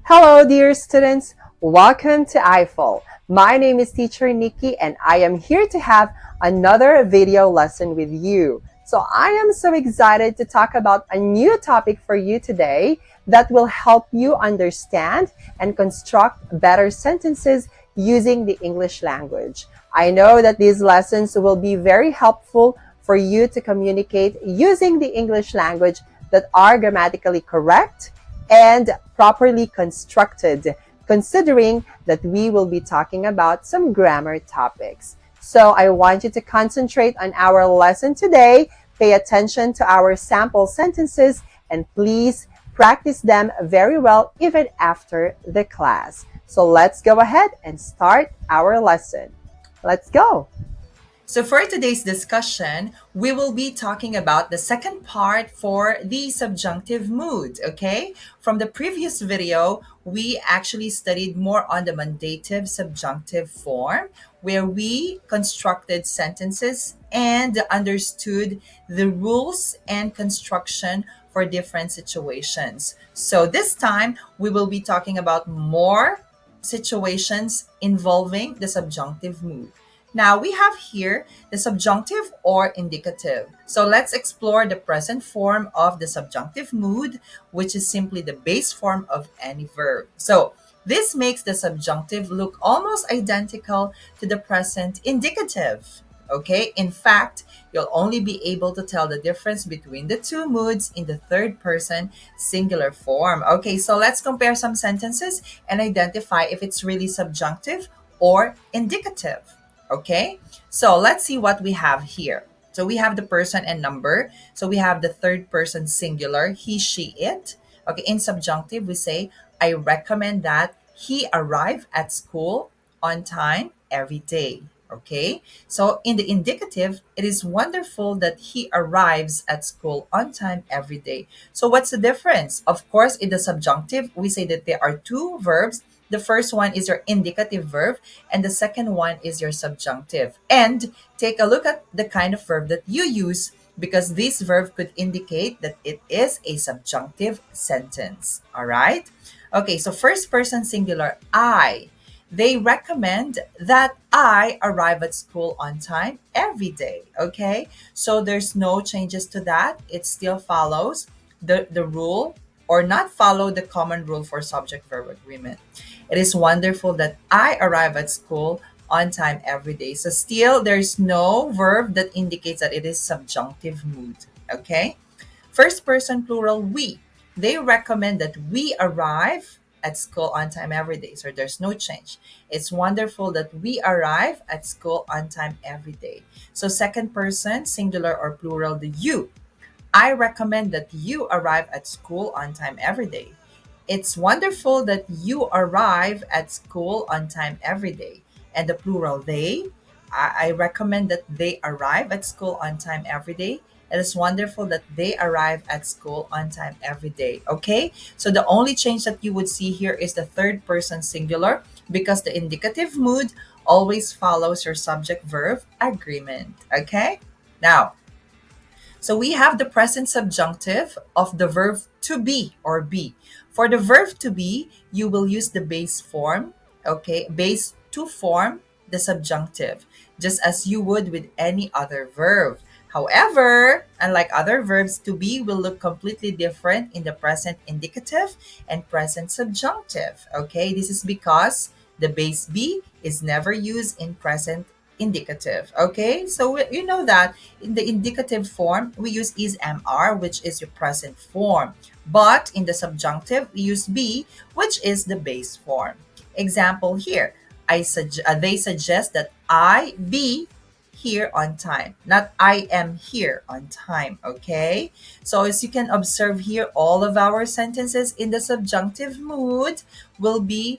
Hello, dear students. Welcome to I-Fal. My name is Teacher Nikki, and I am here to have another video lesson with you. So I am so excited to talk about a new topic for you today that will help you understand and construct better sentences using the English language. I know that these lessons will be very helpful for you to communicate using the English language that are grammatically correct and properly constructed, considering that we will be talking about some grammar topics. So I want you to concentrate on our lesson today, pay attention to our sample sentences, and please practice them very well even after the class. So let's go ahead and start our lesson. Let's go. So, for today's discussion, we will be talking about the second part for the subjunctive mood. Okay? From the previous video, we actually studied more on the mandative subjunctive form, where we constructed sentences and understood the rules and construction for different situations. So, this time, we will be talking about more situations involving the subjunctive mood. Now we have here the subjunctive or indicative. So let's explore the present form of the subjunctive mood, which is simply the base form of any verb. So this makes the subjunctive look almost identical to the present indicative. Okay, in fact, you'll only be able to tell the difference between the two moods in the third person singular form. Okay, so let's compare some sentences and identify if it's really subjunctive or indicative. Okay, so let's see what we have here. So we have the person and number. So we have the third person singular, he, she, it. Okay, in subjunctive, we say, I recommend that he arrive at school on time every day. Okay, so in the indicative, it is wonderful that he arrives at school on time every day. So what's the difference? Of course, in the subjunctive, we say that there are two verbs. The first one is your indicative verb, and the second one is your subjunctive. And take a look at the kind of verb that you use, because this verb could indicate that it is a subjunctive sentence. All right? Okay, so first person singular, I. They recommend that I arrive at school on time every day. Okay, so there's no changes to that. It still follows the rule, or not follow the common rule for subject verb agreement. It is wonderful that I arrive at school on time every day. So still there's no verb that indicates that it is subjunctive mood. Okay? First person plural, we. They recommend that we arrive at school on time every day. So there's no change. It's wonderful that we arrive at school on time every day. So second person, singular or plural, the you. I recommend that you arrive at school on time every day. It's wonderful that you arrive at school on time every day. And the plural, they. I recommend that they arrive at school on time every day. It is wonderful that they arrive at school on time every day. Okay? So the only change that you would see here is the third person singular, because the indicative mood always follows your subject verb agreement. Okay? Now, so we have the present subjunctive of the verb to be or be. For the verb to be, you will use the base form, okay, base to form the subjunctive, just as you would with any other verb. However, unlike other verbs, to be will look completely different in the present indicative and present subjunctive. Okay, this is because the base be is never used in present indicative. Okay, so you know that in the indicative form, we use is mr, which is your present form. But in the subjunctive, we use be, which is the base form. Example here, they suggest that I be here on time, not I am here on time. Okay, so as you can observe here, all of our sentences in the subjunctive mood will be.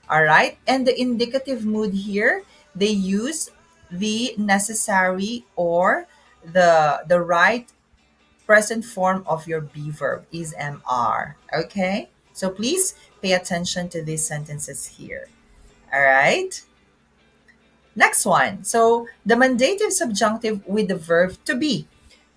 All right, and the indicative mood here, they use the necessary or the right present form of your be verb is mr. Okay, so please pay attention to these sentences here. All right, next one. So the mandative subjunctive with the verb to be.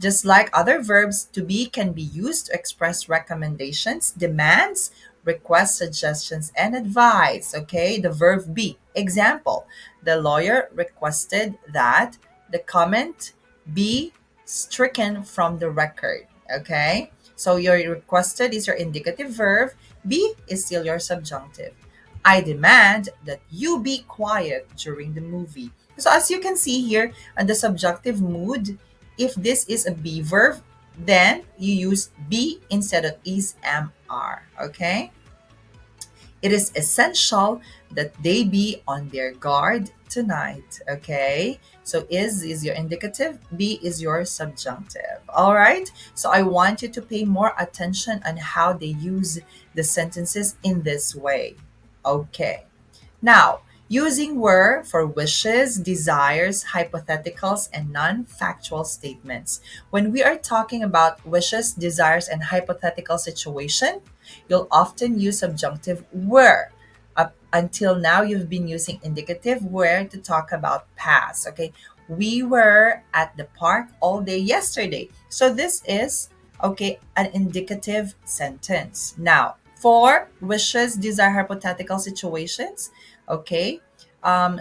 Just like other verbs, to be can be used to express recommendations, demands, request suggestions and advice. Okay, the verb be. Example, the lawyer requested that the comment be stricken from the record. Okay, so your requested is your indicative verb, be is still your subjunctive. I demand that you be quiet during the movie. So as you can see here on the subjunctive mood, if this is a be verb, then you use be instead of is, am, are. Okay? It is essential that they be on their guard tonight. Okay? So is your indicative, be is your subjunctive. All right? So I want you to pay more attention on how they use the sentences in this way. Okay. Now, using were for wishes, desires, hypotheticals, and non factual statements. When we are talking about wishes, desires, and hypothetical situation, you'll often use subjunctive were. Up until now, you've been using indicative were to talk about past. Okay, we were at the park all day yesterday. So this is okay an indicative sentence. Now, for wishes, desire, hypothetical situations, okay,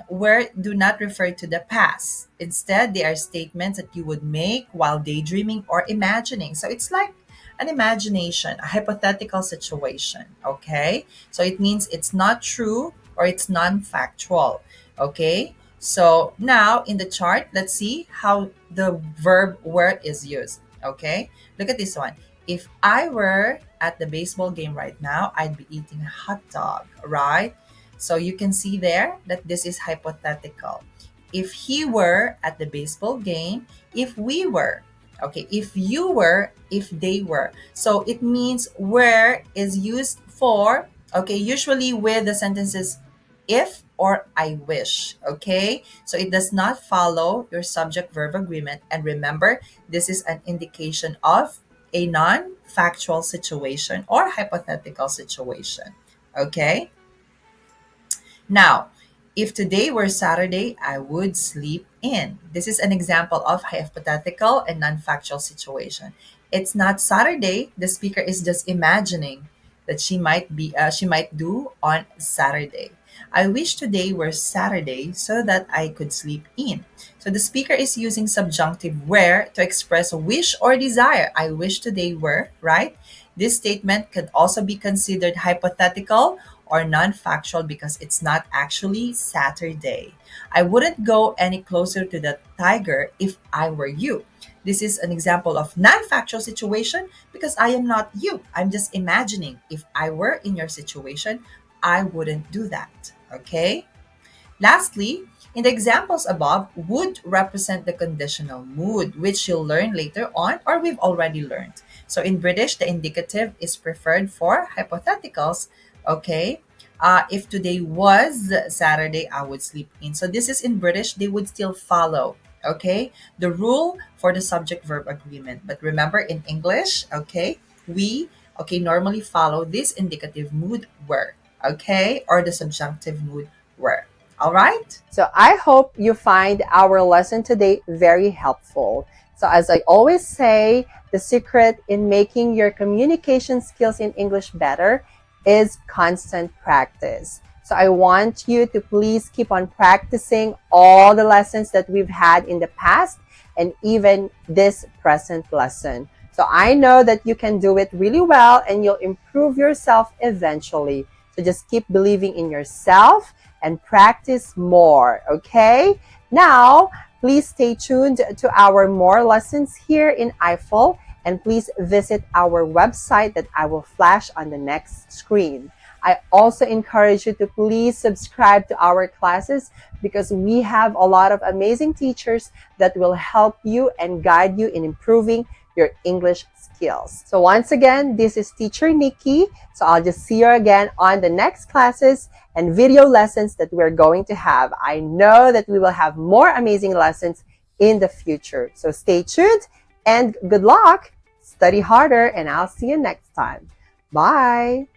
where do not refer to the past. Instead, they are statements that you would make while daydreaming or imagining. So it's like an imagination, a hypothetical situation, okay? So it means it's not true or it's non-factual, okay? So now in the chart, let's see how the verb were is used, okay? Look at this one. If I were at the baseball game right now, I'd be eating a hot dog, right? So you can see there that this is hypothetical. If he were at the baseball game, if we were, okay, if you were, if they were. So it means where is used for, okay, usually with the sentences if or I wish, okay? So it does not follow your subject verb agreement. And remember, this is an indication of a non factual situation or hypothetical situation, okay? Now, if today were Saturday, I would sleep in. This is an example of hypothetical and non-factual situation. It's not Saturday. The speaker is just imagining that she might do on Saturday. I wish today were Saturday so that I could sleep in. So the speaker is using subjunctive where to express a wish or desire. I wish today were, right? This statement could also be considered hypothetical or non-factual because it's not actually Saturday. I wouldn't go any closer to the tiger if I were you. This is an example of non-factual situation because I am not you. I'm just imagining if I were in your situation, I wouldn't do that. Okay? Lastly, in the examples above, would represent the conditional mood, which you'll learn later on or we've already learned. So in British, the indicative is preferred for hypotheticals. Okay. If today was Saturday, I would sleep in. So this is in British, they would still follow. Okay. The rule for the subject verb agreement. But remember in English, okay, we normally follow this indicative mood were. Okay. Or the subjunctive mood were. All right. So I hope you find our lesson today very helpful. So as I always say, the secret in making your communication skills in English better is constant practice. So I want you to please keep on practicing all the lessons that we've had in the past and even this present lesson. So I know that you can do it really well and you'll improve yourself eventually. So just keep believing in yourself and practice more, okay? Now, please stay tuned to our more lessons here in I-Fal, and please visit our website that I will flash on the next screen. I also encourage you to please subscribe to our classes because we have a lot of amazing teachers that will help you and guide you in improving your English skills. So once again, this is Teacher Nikki. So I'll just see you again on the next classes and video lessons that we're going to have. I know that we will have more amazing lessons in the future. So stay tuned and good luck. Study harder and I'll see you next time. Bye.